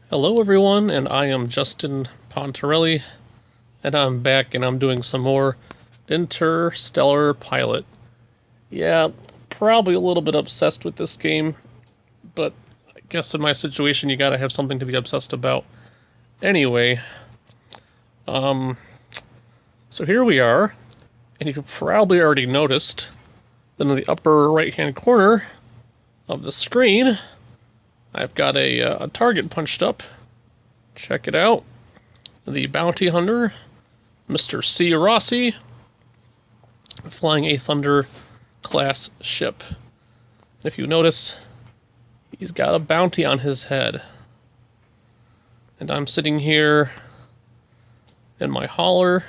Hello everyone, and I am Justin Pontarelli, and I'm back and I'm doing some more Interstellar Pilot. Yeah, probably a little bit obsessed with this game, but I guess in my situation you gotta have something to be obsessed about. Anyway, um, so here we are, and you've probably already noticed that in the upper right-hand corner of the screen, I've got a target punched up. Check it out. The bounty hunter, Mr. C. Rossi, flying a Thunder class ship. If you notice, he's got a bounty on his head. And I'm sitting here in my hauler.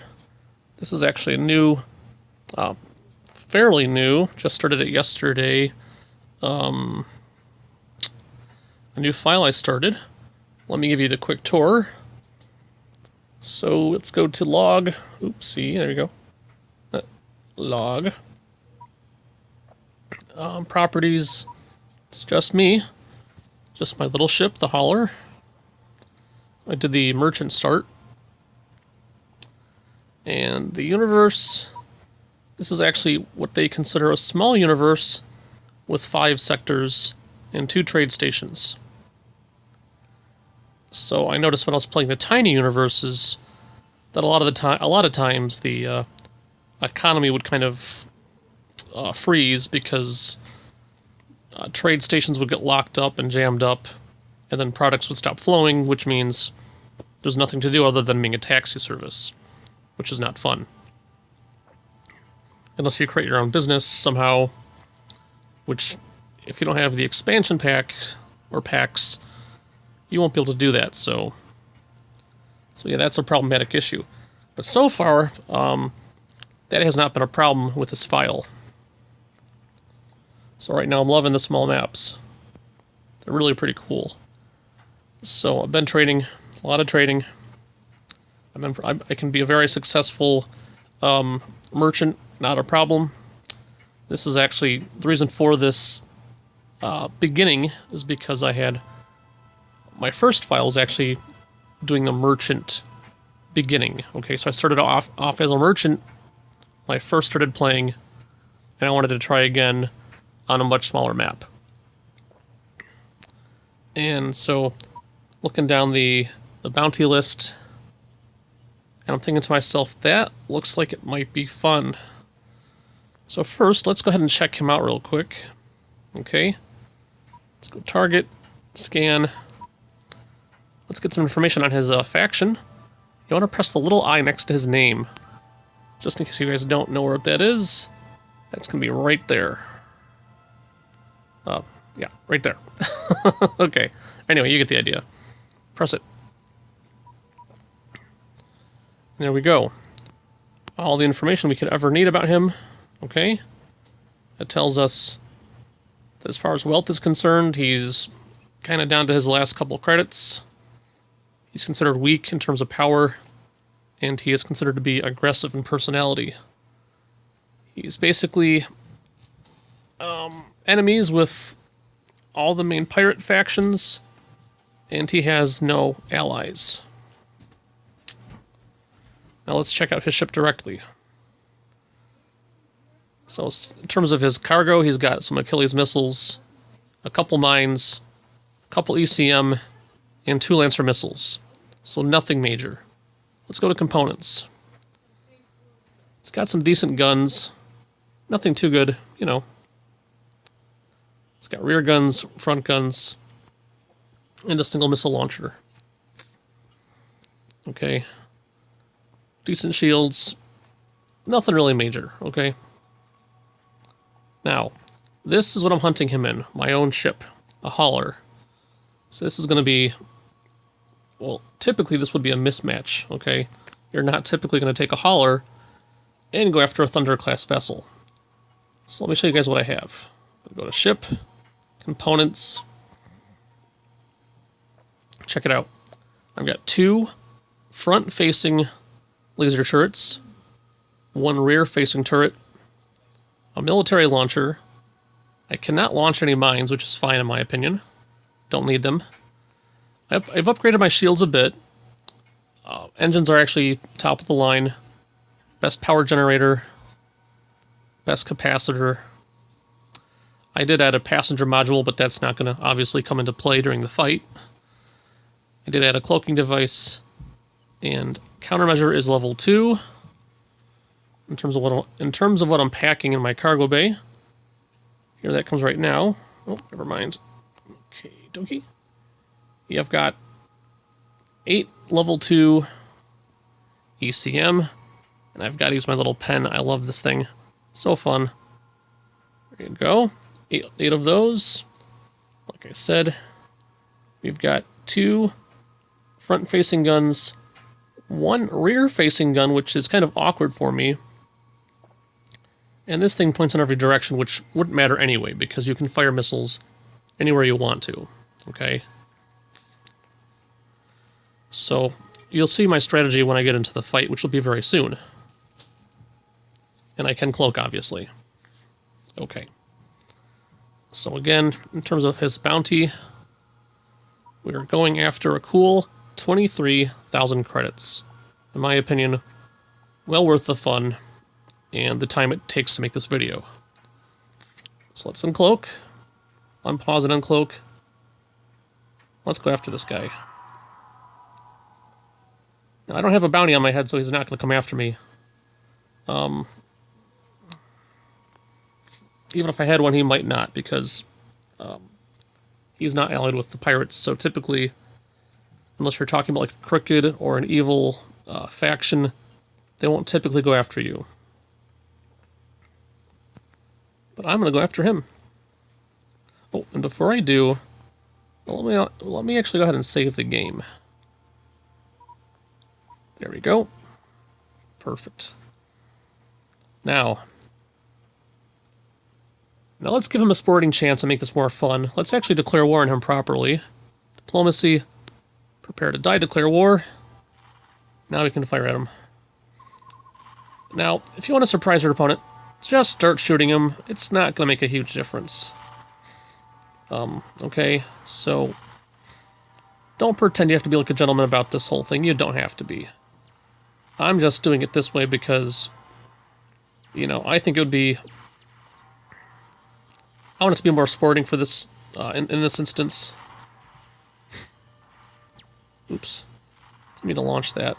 This is actually a new, fairly new, just started it yesterday. A new file I started. Let me give you the quick tour. So let's go to log. Oopsie, there you go. Log. Properties. It's just me. Just my little ship, the hauler. I did the merchant start. And the universe. This is actually what they consider a small universe with 5 sectors and 2 trade stations. So I noticed when I was playing the tiny universes that a lot of times the economy would kind of freeze because trade stations would get locked up and jammed up, and then products would stop flowing, which means there's nothing to do other than being a taxi service, which is not fun. Unless you create your own business somehow, which if you don't have the expansion pack or packs, you won't be able to do that. So yeah, that's a problematic issue. But so far, that has not been a problem with this file. So right now I'm loving the small maps. They're really pretty cool. So I've been trading, a lot of trading. I can be a very successful merchant, not a problem. This is actually, the reason for this beginning is because I had, my first file was actually doing the merchant beginning. Okay, so I started off as a merchant when I first started playing, and I wanted to try again on a much smaller map. And so, looking down the bounty list, and I'm thinking to myself, that looks like it might be fun. So first, let's go ahead and check him out real quick. Okay, let's go target, scan. Let's get some information on his faction. You want to press the little I next to his name. Just in case you guys don't know where that is, that's going to be right there. Yeah, right there. Okay. Anyway, you get the idea. Press it. There we go. All the information we could ever need about him. Okay. That tells us that as far as wealth is concerned, he's kind of down to his last couple credits. He's considered weak in terms of power, and he is considered to be aggressive in personality. He's basically enemies with all the main pirate factions, and he has no allies. Now let's check out his ship directly. So in terms of his cargo, he's got some Achilles missiles, a couple mines, a couple ECM, and 2 Lancer missiles. So nothing major. Let's go to components. It's got some decent guns. Nothing too good, you know. It's got rear guns, front guns, and a single missile launcher. Okay. Decent shields. Nothing really major, okay? Now, this is what I'm hunting him in. My own ship. A hauler. So this is going to be... Well, typically this would be a mismatch, okay? You're not typically going to take a hauler and go after a Thunder-class vessel. So let me show you guys what I have. I'll go to Ship, Components. Check it out. I've got 2 front-facing laser turrets, 1 rear-facing turret, a military launcher. I cannot launch any mines, which is fine in my opinion. Don't need them. I've upgraded my shields a bit. Engines are actually top of the line. Best power generator. Best capacitor. I did add a passenger module, but that's not going to obviously come into play during the fight. I did add a cloaking device, and countermeasure is level 2. In terms of what I'm packing in my cargo bay. Here that comes right now. Oh, never mind. Okay, dokie. Yeah, I've got 8 level 2 ECM, and I've got to use my little pen. I love this thing. So fun. There you go. 8 of those. Like I said, we've got 2 front-facing guns, 1 rear-facing gun, which is kind of awkward for me. And this thing points in every direction, which wouldn't matter anyway, because you can fire missiles anywhere you want to. Okay? So, you'll see my strategy when I get into the fight, which will be very soon. And I can cloak, obviously. Okay. So again, in terms of his bounty, we are going after a cool 23,000 credits. In my opinion, well worth the fun and the time it takes to make this video. So let's uncloak. Unpause and uncloak. Let's go after this guy. Now, I don't have a bounty on my head, so he's not going to come after me. Even if I had one, he might not, because he's not allied with the pirates. So typically, unless you're talking about like a crooked or an evil faction, they won't typically go after you. But I'm going to go after him. Oh, and before I do, let me actually go ahead and save the game. There we go. Perfect. Now let's give him a sporting chance and make this more fun. Let's actually declare war on him properly. Diplomacy. Prepare to die, declare war. Now we can fire at him. Now, if you want to surprise your opponent, just start shooting him. It's not going to make a huge difference. Okay, so don't pretend you have to be like a gentleman about this whole thing. You don't have to be. I'm just doing it this way because, you know, I think it would be... I want it to be more sporting for this, in this instance. Oops. Didn't mean to launch that.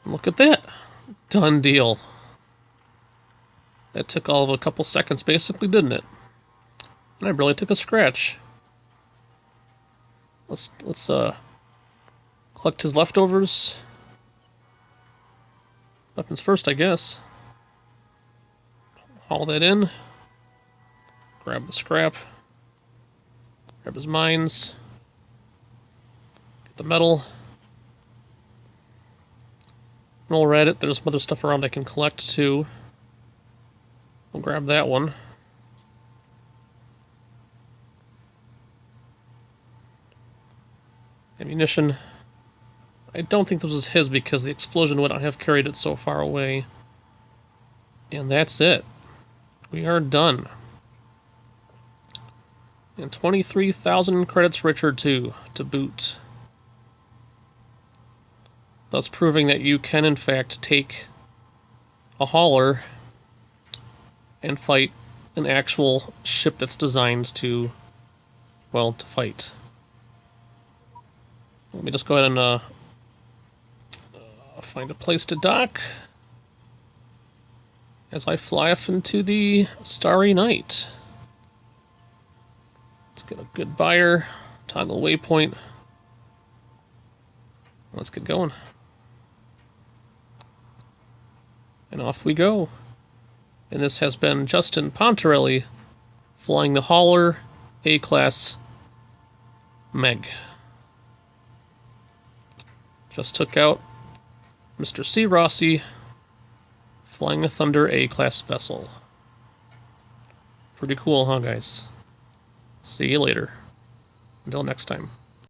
Look at that. Done deal. That took all of a couple seconds, basically, didn't it? And I barely took a scratch. Let's collect his leftovers. Weapons first, I guess. Haul that in. Grab the scrap. Grab his mines. Get the metal. While we're at it, there's some other stuff around I can collect too. We'll grab that one. Ammunition. I don't think this was his because the explosion would not have carried it so far away. And that's it. We are done. And 23,000 credits richer too, to boot. Thus proving that you can in fact take a hauler and fight an actual ship that's designed to, well, to fight. Let me just go ahead and find a place to dock as I fly off into the starry night. Let's get a good buyer, toggle waypoint. Let's get going. And off we go. And this has been Justin Pontarelli flying the hauler A-Class Meg. Just took out Mr. C. Rossi flying a Thunder A-Class vessel. Pretty cool, huh, guys? See you later. Until next time.